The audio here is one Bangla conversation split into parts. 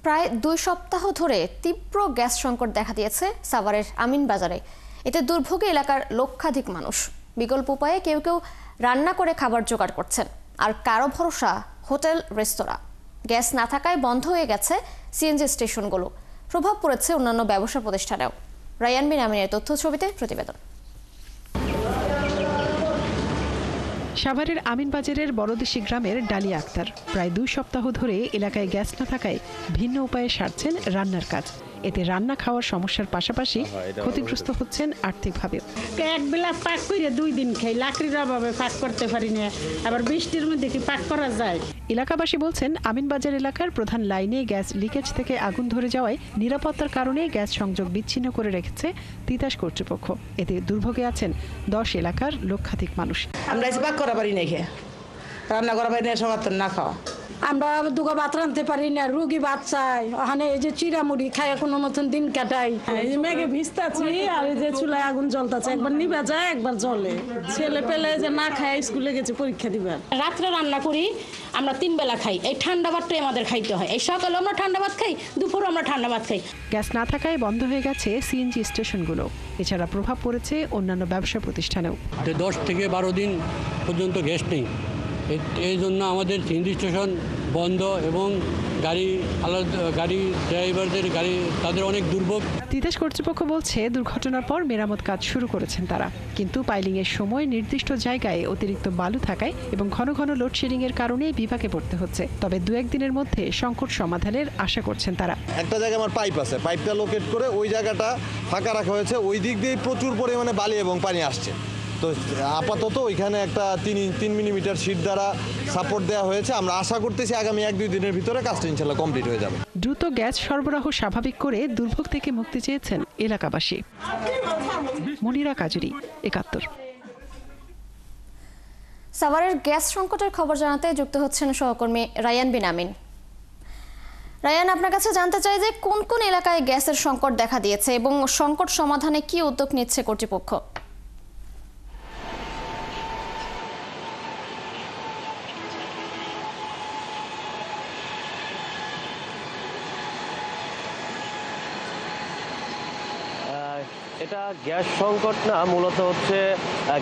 প্রায় 2 সপ্তাহ ধরে তীব্র গ্যাস সংকট দেখা দিয়েছে সাভারের আমিনবাজারে। এতে দুর্ভোগে এলাকার লক্ষাধিক মানুষ। বিকল্প উপায়ে কেউ কেউ রান্না করে খাবার জোগাড় করছেন, আর কারো ভরসা হোটেল রেস্তোরাঁ। গ্যাস না থাকায় বন্ধ হয়ে গেছে সিএনজি স্টেশনগুলো। প্রভাব পড়েছে অন্যান্য ব্যবসা প্রতিষ্ঠানেও। রায়ান বিন আমিনের তথ্য ছবিতে প্রতিবেদন। সাভারের আমিনবাজারের বড়দেশি গ্রামের ডালিয়া আক্তার প্রায় 2 সপ্তাহ ধরে এলাকায় গ্যাস না থাকায় ভিন্ন উপায়ে সারছেন রান্নার কাজ। এতে রান্না খাওয়ার সমস্যার পাশাপাশি ক্ষতিগ্রস্ত হচ্ছেন আর্থিকভাবে। এক বেলা পাক করে 2 দিন খাই, লাকড়ির অভাবে পাক করতে পারি না, আবার বৃষ্টির মধ্যে কি পাক করা যায়। এলাকাবাসী বলছেন, আমিনবাজার এলাকার প্রধান লাইনে গ্যাস লিকেজ থেকে আগুন ধরে যাওয়ায় নিরাপত্তার কারণে গ্যাস সংযোগ বিচ্ছিন্ন করে রেখেছে তিতাস কর্তৃপক্ষ। এতে দুর্ভোগে আছেন 10 এলাকার লক্ষাধিক মানুষ। আমরা পাক করা পারি না, রান্না করা পারি না, সবার না খাওয়া। আমরা দুগা ভাত রাঁধতে পারি না, রুগী বাচ্চায় ওখানে এই যে চিড়ামুড়ি খায় কোনো মতন দিন কাটাই। এই যে মেঘে ভিজতাছি আর এই যে চুলায় আগুন জ্বলতাছে, একবার নিভা যায় একবার জ্বলে। ছেলে পেলে যে না খায় স্কুলে গেছে পরীক্ষা দিবার। রাত্রে রান্না করি, আমরা 3 বেলা খাই। এই ঠান্ডা ভাতটাই আমাদের খাইতে হয়। এই সকালে আমরা ঠান্ডা ভাত খাই, দুপুরে আমরা ঠান্ডা ভাত খাই। গ্যাস না থাকায় বন্ধ হয়ে গেছে সিএনজি স্টেশনগুলো। এছাড়া প্রভাব পড়েছে অন্যান্য ব্যবসা প্রতিষ্ঠানেও। 10 থেকে 12 দিন পর্যন্ত গ্যাস নেই। এই জন্য আমাদের সিএনজি স্টেশন বন্ধ এবং গাড়ি ড্রাইভারদের তাদের অনেক দুর্ভোগ। তিতাস কর্তৃপক্ষ বলছে, দুর্ঘটনার পর মেরামত কাজ শুরু করেছেন তারা, কিন্তু পাইলিংয়ের সময় নির্দিষ্ট জায়গায় অতিরিক্ত বালু থাকায় এবং ঘন ঘন লোডশেডিং এর কারণে বিপাকে পড়তে হচ্ছে। তবে 2-1 দিনের মধ্যে সংকট সমাধানের আশা করছেন তারা। একটা জায়গায় আমার পাইপ আছে, পাইপটা লোকেট করে ওই জায়গাটা ফাঁকা রাখা হয়েছে। ওই দিক দিয়ে প্রচুর পরিমাণে বালি এবং পানি আসছে। তো আপাতত ওইখানে একটা 3 মিলিমিটার শীট দ্বারা সাপোর্ট দেওয়া হয়েছে। আমরা আশা করতেছি আগামী 1-2 দিনের ভিতরে কাজটা ইনশাল্লাহ কমপ্লিট হয়ে যাবে। দ্রুত গ্যাস সরবরাহ স্বাভাবিক করে দুর্ভোগ থেকে মুক্তি চেয়েছেন এলাকাবাসী। মনিরা কাজুরি, 71। সাভারের গ্যাস সংকটের খবর জানাতে যুক্ত হচ্ছেন সহকর্মী রায়ান বিন আমিন। রায়ান, আপনার কাছে জানতে চাই যে কোন কোন এলাকায় গ্যাসের সংকট দেখা দিয়েছে এবং সংকট সমাধানে কি উদ্যোগ নিচ্ছে কর্তৃপক্ষ? এটা গ্যাস সংকট না, মূলত হচ্ছে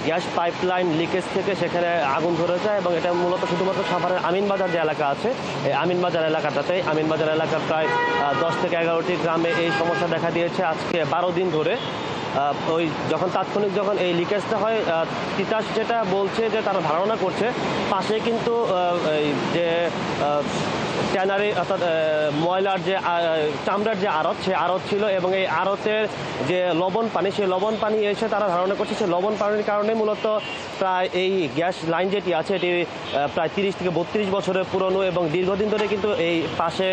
গ্যাস পাইপলাইন লিকেজ থেকে সেখানে আগুন ধরে যায় এবং এটা মূলত শুধুমাত্র সাভারের আমিনবাজার যে এলাকা আছে, এই আমিনবাজার এলাকাটাতে, আমিনবাজার এলাকার প্রায় 10 থেকে 11টি গ্রামে এই সমস্যা দেখা দিয়েছে আজকে 12 দিন ধরে। ওই তাৎক্ষণিক যখন এই লিকেজটা হয়, তিতাস যেটা বলছে যে তারা ধারণা করছে পাশে কিন্তু এই যে ট্যানারি অর্থাৎ ময়লার যে চামড়ার যে আড়ত, সে আড়ত ছিল এবং এই আড়তের যে লবণ পানি, সেই লবণ পানি এসে তারা ধারণা করছে সেই লবণ পানির কারণে মূলত প্রায় এই গ্যাস লাইন যেটি আছে এটি প্রায় 30 থেকে 32 বছরের পুরনো এবং দীর্ঘদিন ধরে কিন্তু এই পাশে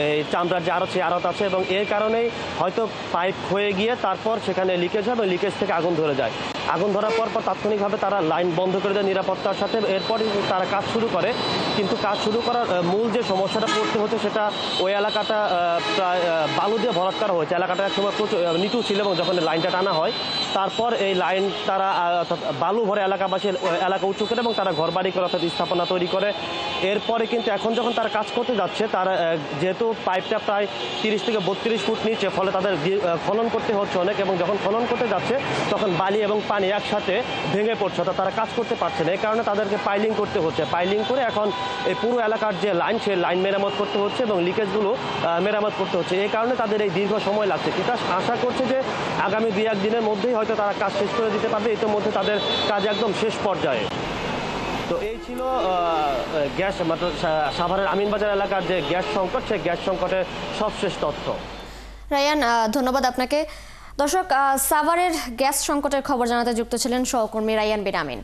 এই চামড়ার যে আড়ত, সেই আড়ত আছে এবং এর কারণেই হয়তো পাইপ ক্ষয়ে গিয়ে তারপর সেখানে লিকেজ হয় এবং লিকেজ থেকে আগুন ধরে যায়। আগুন ধরার পর তাৎক্ষণিকভাবে তারা লাইন বন্ধ করে দেয় নিরাপত্তার সাথে। এরপরই তারা কাজ শুরু করে, কিন্তু কাজ শুরু করার মূল যে সমস্যাটা পড়তে হচ্ছে সেটা ওই এলাকাটা প্রায় বালু দিয়ে ভরাট করা হয়েছে। এলাকাটা একসময় প্রচুর নিচু ছিল এবং যখন লাইনটা টানা হয় তারপর এই লাইন তারা বালু ভরে এলাকাবাসী এলাকা উঁচু করে এবং তারা ঘরবাড়ি করে অর্থাৎ স্থাপনা তৈরি করে। এরপরে কিন্তু এখন যখন তারা কাজ করতে যাচ্ছে, তারা যেহেতু পাইপটা প্রায় 30 থেকে 32 ফুট নিচে, ফলে তাদের খনন করতে হচ্ছে অনেক এবং যখন খনন করতে যাচ্ছে তখন বালি এবং পানি একসাথে ভেঙে পড়ছে, অর্থাৎ তারা কাজ করতে পারছে না। এই কারণে তাদেরকে পাইলিং করতে হচ্ছে। পাইলিং করে এখন এই পুরো এলাকার যে লাইন, সেই লাইন মেরামত করতে হচ্ছে এবং লিকেজগুলো মেরামত করতে হচ্ছে। এই কারণে তাদের এই দীর্ঘ সময় লাগছে। তিতাস আশা করছে যে আগামী 2-1 দিনের মধ্যেই হয়তো তারা কাজ শেষ করে দিতে পারবে। ইতিমধ্যে তাদের কাজ একদম শেষ পর্যায়ে। তো এই ছিল গ্যাস সাভারের আমিনবাজার এলাকার যে গ্যাস সংকট, সেই গ্যাস সংকটের সবশেষ তথ্য। রায়ান, ধন্যবাদ আপনাকে। দর্শক, সাভারের গ্যাস সংকটের খবর জানাতে যুক্ত ছিলেন সহকর্মী রায়ান বিন আমিন।